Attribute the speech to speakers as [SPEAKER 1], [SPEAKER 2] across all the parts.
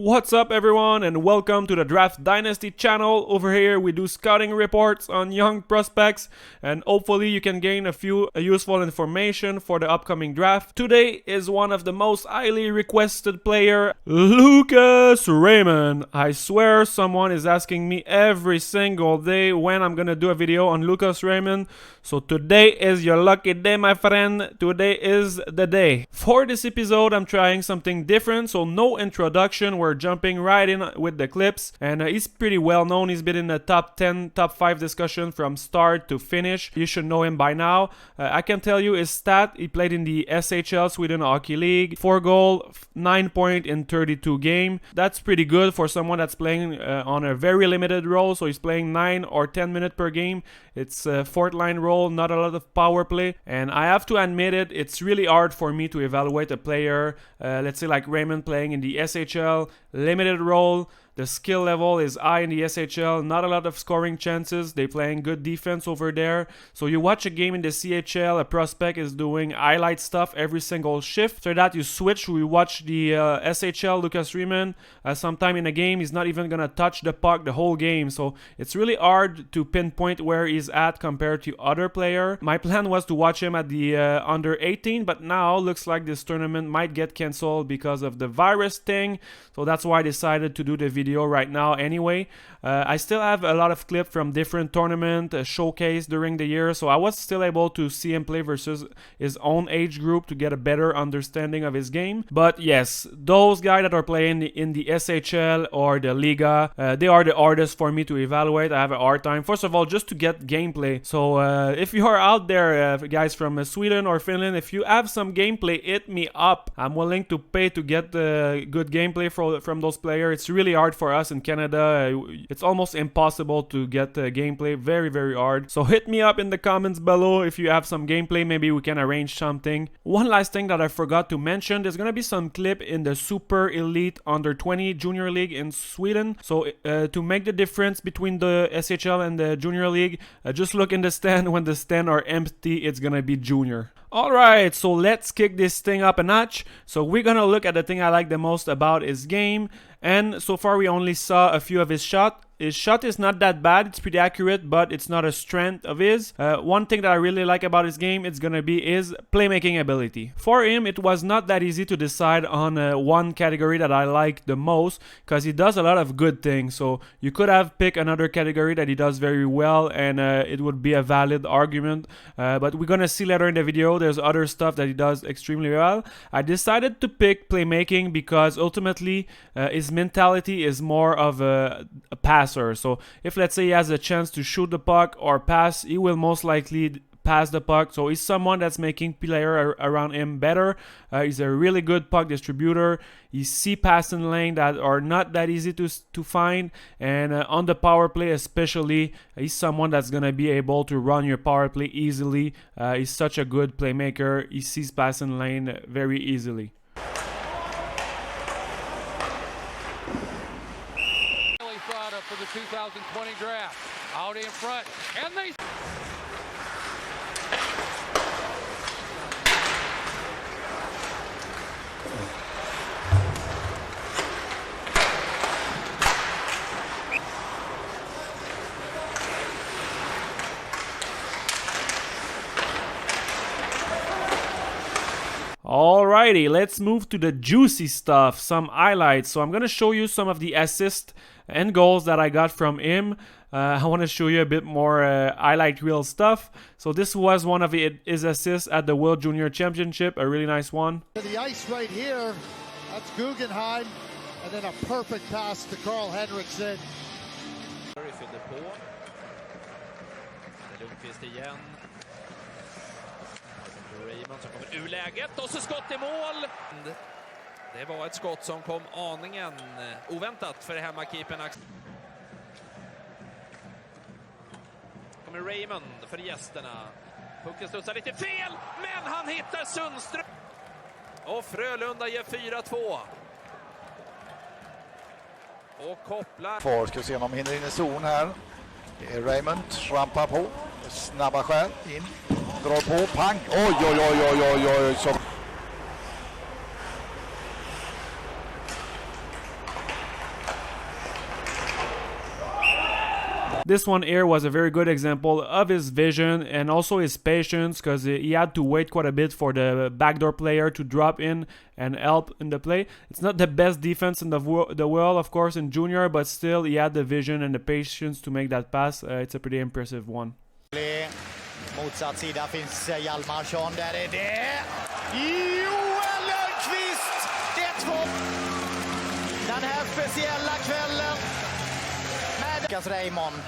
[SPEAKER 1] What's up everyone and welcome to the Draft Dynasty channel. Over here we do scouting reports on young prospects and hopefully you can gain a few useful information for the upcoming draft. Today is one of the most highly requested player, Lucas Raymond. I swear someone is asking me every single day when I'm gonna do a video on Lucas Raymond. So today is your lucky day, my friend. Today is the day. For this episode I'm trying something different, so no introduction. We're jumping right in with the clips, and he's pretty well known. He's been in the top 10, top 5 discussion from start to finish. You should know him by now. I can tell you his stat. He played in the SHL, Sweden Hockey League. 4 goal, 9 point in 32 game. That's pretty good for someone that's playing on a very limited role. So he's playing 9 or 10 minutes per game. It's a fourth line role, not a lot of power play. And I have to admit it's really hard for me to evaluate a player, let's say like Raymond playing in the SHL, limited role. The skill level is high in the SHL, not a lot of scoring chances. They're playing good defense over there. So you watch a game in the CHL, a prospect is doing highlight stuff every single shift. After that you switch, we watch the SHL, Lucas Raymond. Sometime in a game, he's not even going to touch the puck the whole game. So it's really hard to pinpoint where he's at compared to other player. My plan was to watch him at the under 18, but now looks like this tournament might get cancelled because of the virus thing. So that's why I decided to do the video right now anyway. I still have a lot of clips from different tournament showcase during the year, so I was still able to see him play versus his own age group to get a better understanding of his game. But yes, those guys that are playing in the SHL or the Liga, they are the hardest for me to evaluate. I have a hard time, first of all, just to get gameplay. So if you are out there, guys from Sweden or Finland, if you have some gameplay, hit me up. I'm willing to pay to get good gameplay from those players. It's really hard for us in Canada. It's almost impossible to get gameplay, very hard. So hit me up in the comments below if you have some gameplay. Maybe we can arrange something. One last thing that I forgot to mention, there's gonna be some clip in the Super Elite Under 20 Junior League in Sweden. So to make the difference between the SHL and the Junior League, just look in the stand. When the stand are empty, it's gonna be Junior. Alright, so let's kick this thing up a notch. So we're gonna look at the thing I like the most about his game. And so far we only saw a few of his shots. His shot is not that bad, it's pretty accurate, but it's not a strength of his. One thing that I really like about his game, it's gonna be his playmaking ability. For him, it was not that easy to decide on one category that I like the most, because he does a lot of good things. So you could have picked another category that he does very well, and it would be a valid argument. But we're gonna see later in the video, there's other stuff that he does extremely well. I decided to pick playmaking because ultimately his mentality is more of a passer. So if let's say he has a chance to shoot the puck or pass, he will most likely pass the puck. So he's someone that's making player around him better. He's a really good puck distributor. He see passing lane that are not that easy to find, and on the power play especially, he's someone that's gonna be able to run your power play easily. He's such a good playmaker. He sees passing lane very easily.
[SPEAKER 2] For the 2020 draft, out in front, and they...
[SPEAKER 1] Alrighty, let's move to the juicy stuff, some highlights. So I'm gonna show you some of the assists and goals that I got from him. I want to show you a bit more highlight reel stuff. So this was one of his assists at the World Junior Championship, a really nice one.
[SPEAKER 3] To the ice right here, that's Guggenheim, and then a perfect pass to Carl Henriksson.
[SPEAKER 4] Fyllde på. Lundqvist igen. Raymond som kommer ur läget och så skott i mål. Det var ett skott som kom aningen oväntat för hemmakeepern. Kommer Raymond för gästerna. Pucken studsar lite fel, men han hittar Sundström. Och Frölunda ger 4-2. Och kopplar.
[SPEAKER 5] Kvar, ska se om de hinner in i zon här. Det är Raymond, rampar på. Snabba skär in. Drar på, pang. Oj. Så
[SPEAKER 1] this one here was a very good example of his vision and also his patience, because he had to wait quite a bit for the backdoor player to drop in and help in the play. It's not the best defense in the world, of course, in junior, but still he had the vision and the patience to make that pass. It's a pretty impressive one.
[SPEAKER 6] Motsatt sida finns Hjalmarsson, där är det Joel Lundqvist, det är 2 den här speciella kvällen med Raymond.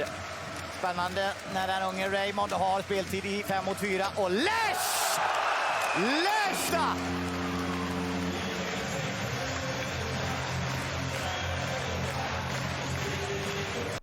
[SPEAKER 6] Spännande när den unge Raymond har speltid i 5 mot 4 och Lesta!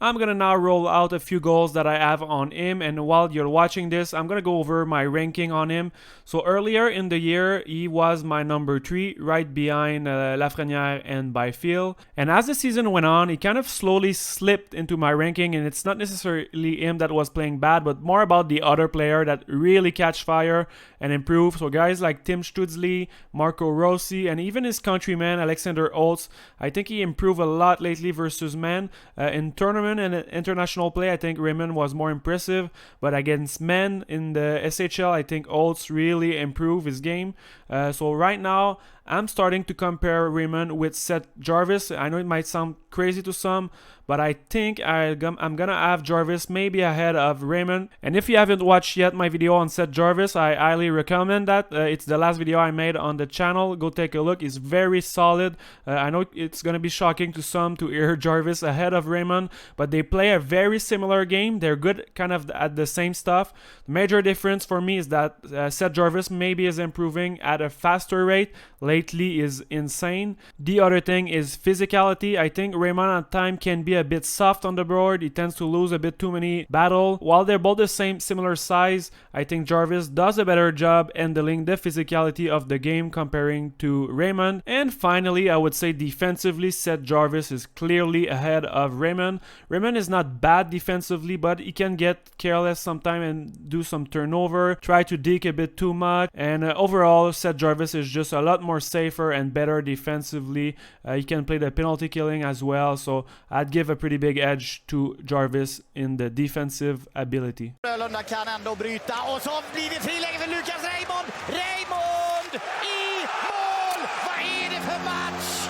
[SPEAKER 1] I'm gonna now roll out a few goals that I have on him, and while you're watching this, I'm gonna go over my ranking on him. So earlier in the year, he was my number 3, right behind Lafrenière and Byfield. And as the season went on, he kind of slowly slipped into my ranking, and it's not necessarily him that was playing bad, but more about the other player that really catch fire and improve. So guys like Tim Stützle, Marco Rossi, and even his countryman Alexander Holtz, I think he improved a lot lately versus men. In tournament and international play, I think Raymond was more impressive, but against men in the SHL, I think Holtz really improved his game. So right now, I'm starting to compare Raymond with Seth Jarvis. I know it might sound crazy to some, but I think I'm gonna have Jarvis maybe ahead of Raymond. And if you haven't watched yet my video on Seth Jarvis, I highly recommend that. It's the last video I made on the channel. Go take a look. It's very solid. I know it's gonna be shocking to some to hear Jarvis ahead of Raymond, but they play a very similar game. They're good kind of at the same stuff. The major difference for me is that Seth Jarvis maybe is improving at a faster rate. Lately is insane. The other thing is physicality. I think Raymond at times can be a bit soft on the board. He tends to lose a bit too many battles. While they're both the similar size, I think Jarvis does a better job handling the physicality of the game comparing to Raymond. And finally, I would say defensively, Seth Jarvis is clearly ahead of Raymond. Raymond is not bad defensively, but he can get careless sometimes and do some turnover, try to dig a bit too much. And overall, Seth Jarvis is just a lot more safer and better defensively. He can play the penalty killing as well, so I'd give a pretty big edge to Jarvis in the defensive ability.
[SPEAKER 6] Frölunda kan ändå bryta och så blir det friläge för Lukas Raymond. Raymond i mål! Vad är det för match?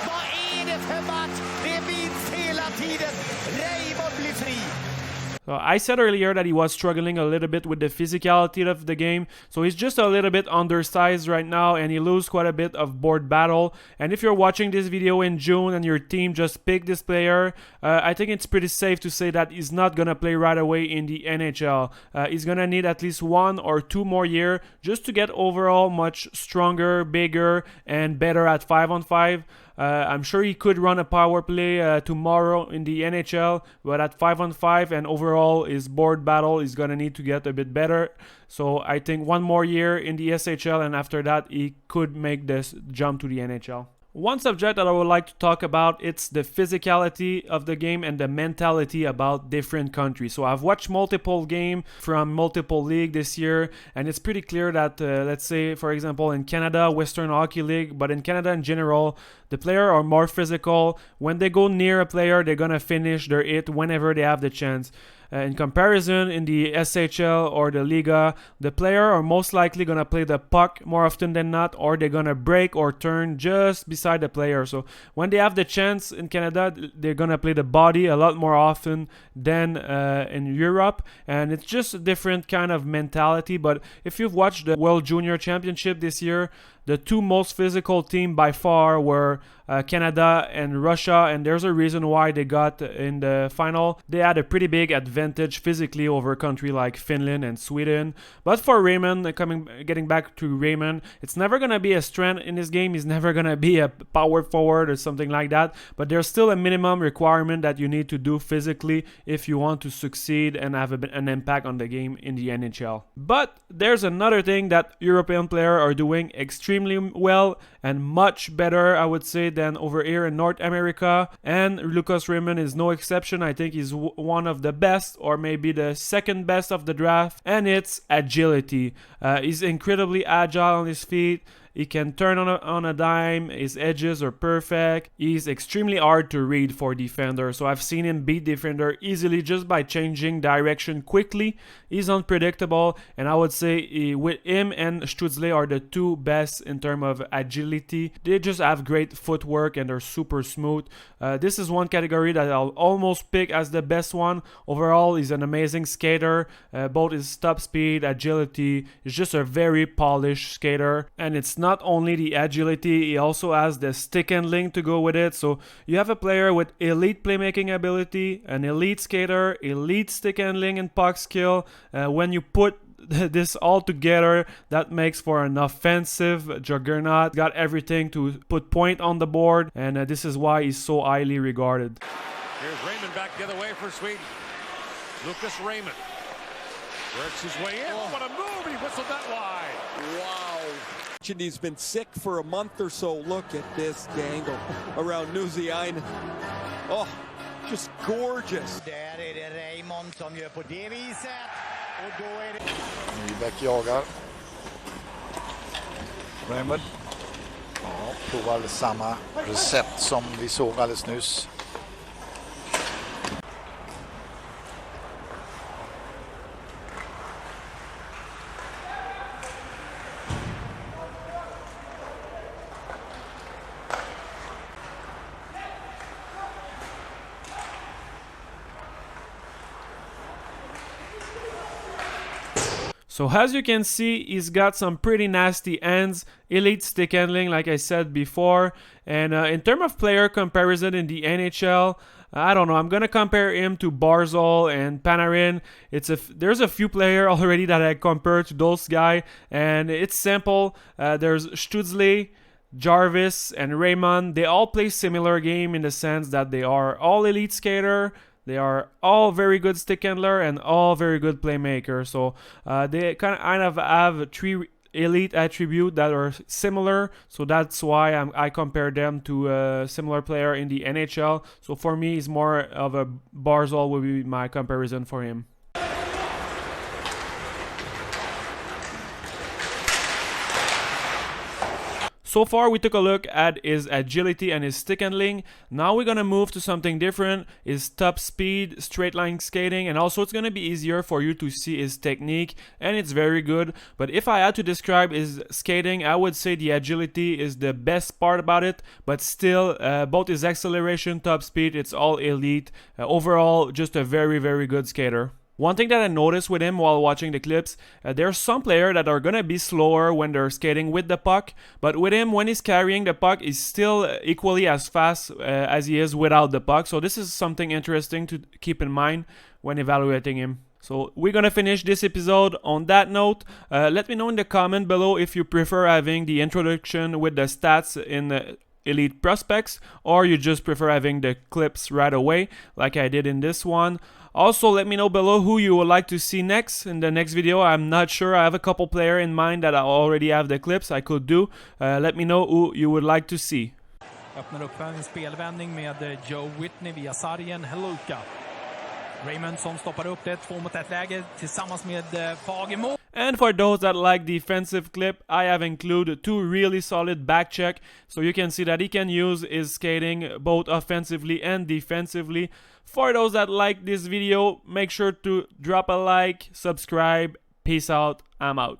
[SPEAKER 6] Vad är det för match? Det vinns hela tiden. Raymond blir fri.
[SPEAKER 1] So I said earlier that he was struggling a little bit with the physicality of the game, so he's just a little bit undersized right now, and he loses quite a bit of board battle. And if you're watching this video in June and your team just picked this player, I think it's pretty safe to say that he's not gonna play right away in the NHL. He's gonna need at least 1 or 2 more years just to get overall much stronger, bigger, and better at 5-on-5. I'm sure he could run a power play tomorrow in the NHL, but at 5-on-5 and overall his board battle is going to need to get a bit better. So I think 1 more year in the SHL, and after that he could make this jump to the NHL. One subject that I would like to talk about, it's the physicality of the game and the mentality about different countries. So I've watched multiple games from multiple leagues this year, and it's pretty clear that, let's say, for example, in Canada, Western Hockey League, but in Canada in general, the players are more physical. When they go near a player, they're going to finish their hit whenever they have the chance. In comparison, in the SHL or the Liga, the player are most likely going to play the puck more often than not, or they're going to break or turn just beside the player. So when they have the chance in Canada, they're going to play the body a lot more often than in Europe. And it's just a different kind of mentality. But if you've watched the World Junior Championship this year, the 2 most physical teams by far were Canada and Russia, and there's a reason why they got in the final. They had a pretty big advantage physically over a country like Finland and Sweden. But for Raymond, getting back to Raymond, it's never going to be a strength in this game. He's never going to be a power forward or something like that. But there's still a minimum requirement that you need to do physically if you want to succeed and have an impact on the game in the NHL. But there's another thing that European players are doing extremely well and much better, I would say, than over here in North America. And Lucas Raymond is no exception. I think he's one of the best, or maybe the second best of the draft, and it's agility. He's incredibly agile on his feet. He can turn on a dime. His edges are perfect. He's extremely hard to read for defender. So I've seen him beat defender easily just by changing direction quickly. He's unpredictable, and I would say with him and Stutzle are the two best in terms of agility. They just have great footwork and they're super smooth. This is one category that I'll almost pick as the best one. Overall, he's an amazing skater. Both his top speed, agility. He's just a very polished skater. And it's not only the agility, he also has the stick handling to go with it. So you have a player with elite playmaking ability, an elite skater, elite stick handling and puck skill. When you put this all together, that makes for an offensive juggernaut. Got everything to put point on the board, and this is why he's so highly regarded.
[SPEAKER 2] Here's Raymond back the other way for Sweden. Lucas Raymond works his way in. Oh, what a move! He whistled that wide.
[SPEAKER 7] Wow. He's been sick for a month or so. Look at this dangle around Nuziainen. Oh, just gorgeous.
[SPEAKER 6] Där är det Raymond som gör på det viset. Och då är det...
[SPEAKER 5] Nybeck jagar. Raymond. Ja, provar samma recept som vi såg alldeles nyss.
[SPEAKER 1] So as you can see, he's got some pretty nasty hands, elite stick handling like I said before, and in terms of player comparison in the NHL, I don't know, I'm going to compare him to Barzal and Panarin. There's a few players already that I compare to those guys, and it's simple. There's Stutzle, Jarvis, and Raymond. They all play similar game in the sense that they are all elite skater. They are all very good stick handler and all very good playmaker. So they kind of have three elite attributes that are similar. So that's why I compare them to a similar player in the NHL. So for me, it's more of a Barzal would be my comparison for him. So far, we took a look at his agility and his stick handling. Now we're going to move to something different, his top speed, straight line skating, and also it's going to be easier for you to see his technique, and it's very good. But if I had to describe his skating, I would say the agility is the best part about it, but still, both his acceleration, top speed, it's all elite. Overall, just a very, very good skater. One thing that I noticed with him while watching the clips, there are some players that are going to be slower when they're skating with the puck, but with him, when he's carrying the puck, he's still equally as fast as he is without the puck. So this is something interesting to keep in mind when evaluating him. So we're going to finish this episode on that note. Let me know in the comment below if you prefer having the introduction with the stats in Elite Prospects, or you just prefer having the clips right away like I did in this one. Also, let me know below who you would like to see next in the next video. I'm not sure. I have a couple players in mind that I already have the clips I could do. Let me know who you would like to see.
[SPEAKER 8] Öppnar upp en spelvändning med Joe Whitney via sargen Heluka. Raymond som stoppar upp det 2-mot-1 läge tillsammans med Fagemo.
[SPEAKER 1] And for those that like defensive clip, I have included two really solid back check, so you can see that he can use his skating both offensively and defensively. For those that like this video, make sure to drop a like, subscribe. Peace out. I'm out.